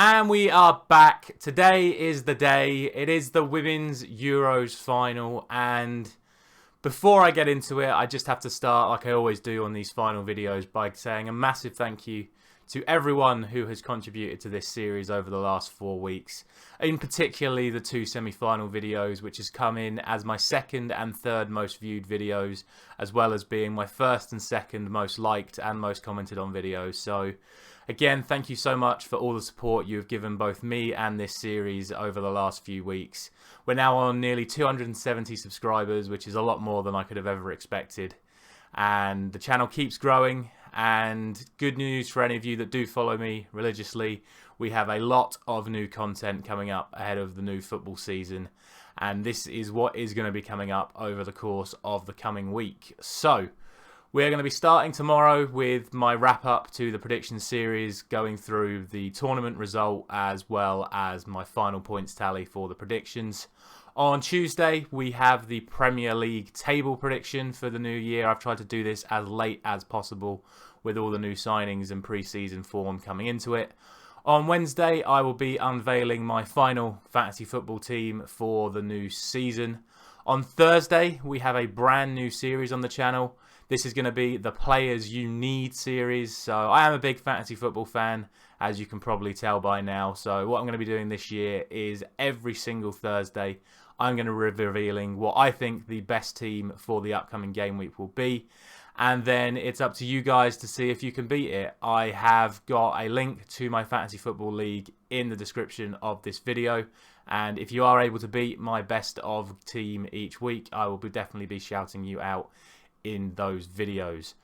And we are back. Today is the day. It is the Women's Euros final. And before I get into it, I just have to start, like I always do on these final videos, by saying a massive thank you to everyone who has contributed to this series over the last 4 weeks. In particularly the 2 semi-final videos, which has come in as my second and third most viewed videos, as well as being my first and second most liked and most commented on videos. So again, thank you so much for all the support you have given both me and this series over the last few weeks. We're now on nearly 270 subscribers, which is a lot more than I could have ever expected. And the channel keeps growing. And good news for any of you that do follow me religiously, we have a lot of new content coming up ahead of the new football season. And this is what is going to be coming up over the course of the coming week. So we're going to be starting tomorrow with my wrap up to the prediction series, going through the tournament result as well as my final points tally for the predictions. On Tuesday, we have the Premier League table prediction for the new year. I've tried to do this as late as possible with all the new signings and pre-season form coming into it. On Wednesday, I will be unveiling my final fantasy football team for the new season. On Thursday, we have a brand new series on the channel. This is going to be the Players You Need series. So I am a big fantasy football fan, as you can probably tell by now. So what I'm going to be doing this year is every single Thursday, I'm going to be revealing what I think the best team for the upcoming game week will be. And then it's up to you guys to see if you can beat it. I have got a link to my Fantasy Football League in the description of this video. And if you are able to beat my best of team each week, I will definitely be shouting you out in those videos.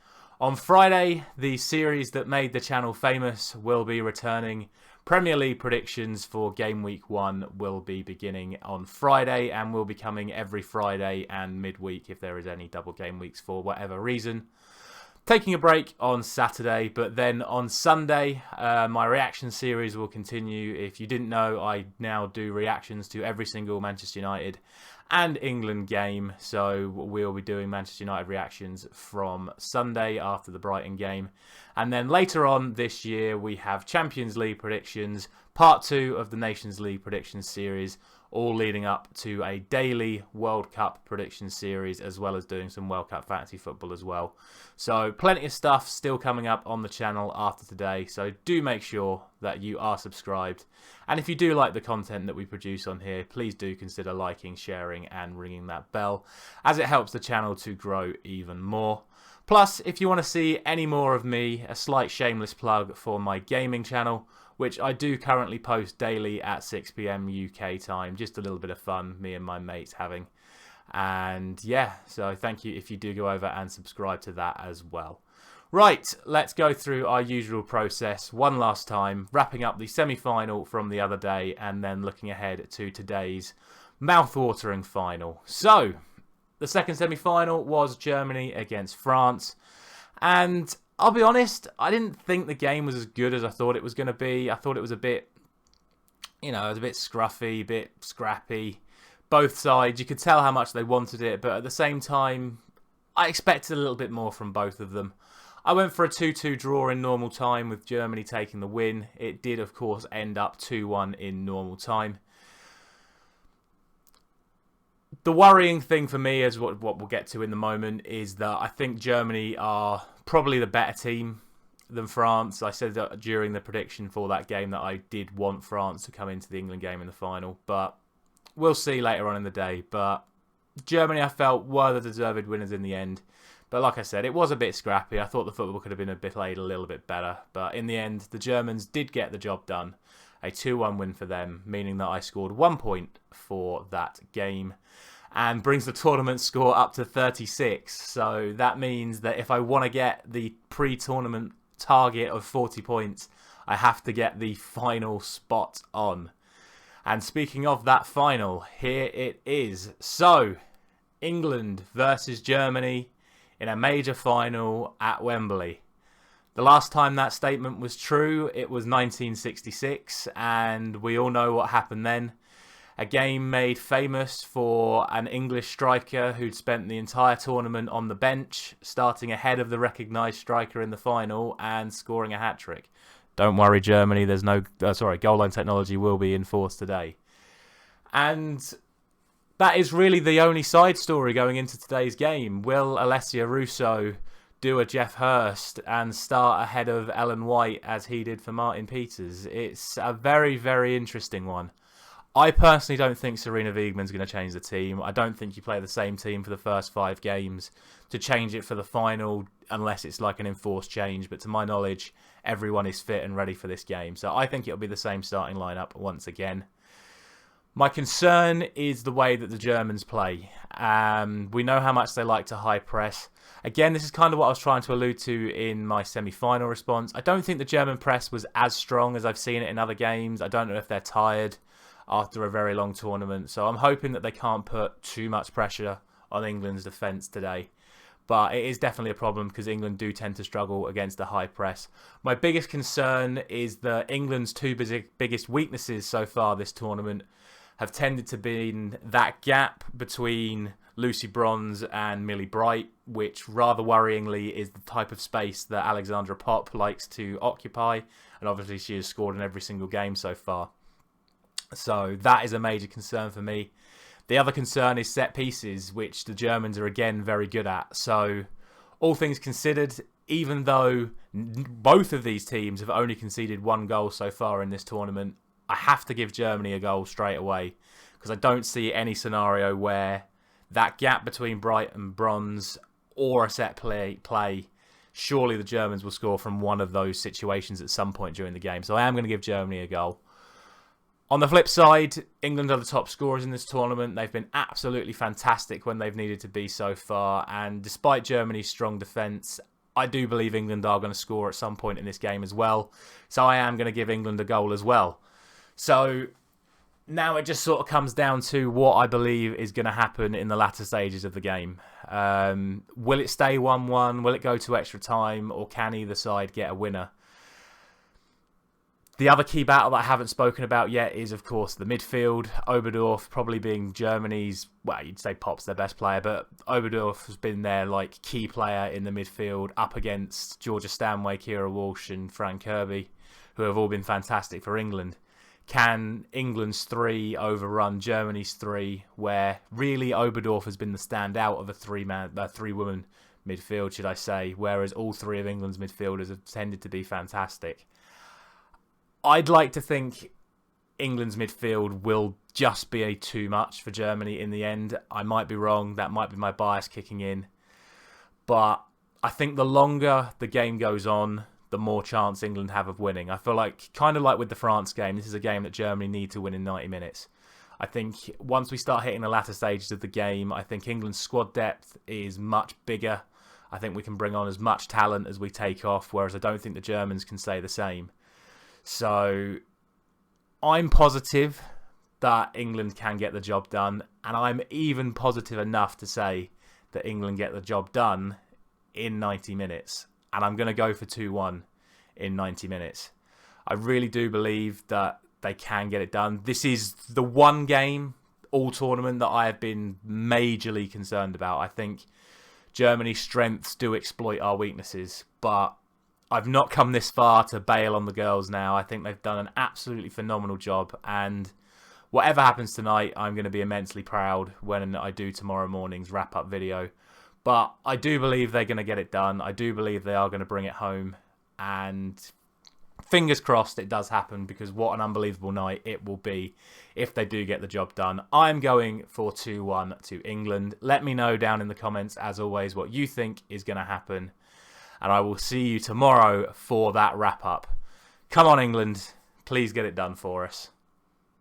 On Friday, the series that made the channel famous will be returning. Premier League predictions for game week 1 will be beginning on Friday and will be coming every Friday and midweek if there is any double game weeks for whatever reason. Taking a break on Saturday, but then on Sunday, my reaction series will continue. If you didn't know, I now do reactions to every single Manchester United and England game. So we'll be doing Manchester United reactions from Sunday after the Brighton game. And then later on this year, we have Champions League predictions, part 2 of the Nations League predictions series, all leading up to a daily World Cup prediction series, as well as doing some World Cup fantasy football as well. So plenty of stuff still coming up on the channel after today. So do make sure that you are subscribed. And if you do like the content that we produce on here, please do consider liking, sharing and ringing that bell, as it helps the channel to grow even more. Plus, if you want to see any more of me, a slight shameless plug for my gaming channel, which I do currently post daily at 6 PM UK time. Just a little bit of fun, me and my mates having. And yeah, so thank you if you do go over and subscribe to that as well. Right, let's go through our usual process one last time, wrapping up the semi-final from the other day and then looking ahead to today's mouth-watering final. So, the second semi-final was Germany against France. And I'll be honest, I didn't think the game was as good as I thought it was going to be. I thought it was a bit, it was a bit scruffy, a bit scrappy. Both sides, you could tell how much they wanted it, but at the same time, I expected a little bit more from both of them. I went for a 2-2 draw in normal time with Germany taking the win. It did, of course, end up 2-1 in normal time. The worrying thing for me, is what we'll get to in the moment, is that I think Germany are probably the better team than France. I said that during the prediction for that game that I did want France to come into the England game in the final, but we'll see later on in the day. But Germany, I felt, were the deserved winners in the end. But like I said, it was a bit scrappy. I thought the football could have been played a little bit better. But in the end, the Germans did get the job done. A 2-1 win for them, meaning that I scored 1 point for that game. And brings the tournament score up to 36. So that means that if I want to get the pre-tournament target of 40 points, I have to get the final spot on. And speaking of that final, here it is. So, England versus Germany in a major final at Wembley. The last time that statement was true, it was 1966, and we all know what happened then. A game made famous for an English striker who'd spent the entire tournament on the bench, starting ahead of the recognised striker in the final and scoring a hat-trick. Don't worry, Germany. There's no goal line technology will be enforced today, and that is really the only side story going into today's game. Will Alessia Russo do a Jeff Hurst and start ahead of Ellen White as he did for Martin Peters? It's a very, very interesting one. I personally don't think Serena Wiegmann's going to change the team. I don't think you play the same team for the first 5 games to change it for the final unless it's like an enforced change. But to my knowledge, everyone is fit and ready for this game. So I think it'll be the same starting lineup once again. My concern is the way that the Germans play. We know how much they like to high press. Again, this is kind of what I was trying to allude to in my semi-final response. I don't think the German press was as strong as I've seen it in other games. I don't know if they're tired after a very long tournament. So I'm hoping that they can't put too much pressure on England's defence today. But it is definitely a problem because England do tend to struggle against the high press. My biggest concern is that England's 2 biggest weaknesses so far this tournament have tended to be that gap between Lucy Bronze and Millie Bright, which rather worryingly is the type of space that Alexandra Popp likes to occupy. And obviously she has scored in every single game so far. So that is a major concern for me. The other concern is set pieces, which the Germans are again very good at. So all things considered, even though both of these teams have only conceded 1 goal so far in this tournament, I have to give Germany a goal straight away because I don't see any scenario where that gap between Bright and Bronze or a set play, surely the Germans will score from one of those situations at some point during the game. So I am going to give Germany a goal. On the flip side, England are the top scorers in this tournament. They've been absolutely fantastic when they've needed to be so far. And despite Germany's strong defence, I do believe England are going to score at some point in this game as well. So I am going to give England a goal as well. So now it just sort of comes down to what I believe is going to happen in the latter stages of the game. Will it stay 1-1? Will it go to extra time? Or can either side get a winner? The other key battle that I haven't spoken about yet is, of course, the midfield. Oberdorf probably being Germany's, well, you'd say Pop's their best player, but Oberdorf has been their key player in the midfield up against Georgia Stanway, Kira Walsh and Fran Kirby, who have all been fantastic for England. Can England's 3 overrun Germany's 3, where really Oberdorf has been the standout of a 3-woman midfield, should I say, whereas all 3 of England's midfielders have tended to be fantastic. I'd like to think England's midfield will just be too much for Germany in the end. I might be wrong. That might be my bias kicking in. But I think the longer the game goes on, the more chance England have of winning. I feel like, kind of like with the France game, this is a game that Germany need to win in 90 minutes. I think once we start hitting the latter stages of the game, I think England's squad depth is much bigger. I think we can bring on as much talent as we take off, whereas I don't think the Germans can say the same. So I'm positive that England can get the job done, and I'm even positive enough to say that England get the job done in 90 minutes. And I'm going to go for 2-1 in 90 minutes. I really do believe that they can get it done. This is the one game all tournament that I have been majorly concerned about. I think Germany's strengths do exploit our weaknesses, but I've not come this far to bail on the girls now. I think they've done an absolutely phenomenal job, and whatever happens tonight, I'm going to be immensely proud when I do tomorrow morning's wrap-up video. But I do believe they're going to get it done. I do believe they are going to bring it home, and fingers crossed it does happen, because what an unbelievable night it will be if they do get the job done. I'm going for 2-1 to England. Let me know down in the comments, as always, what you think is going to happen. And I will see you tomorrow for that wrap-up. Come on, England. Please get it done for us.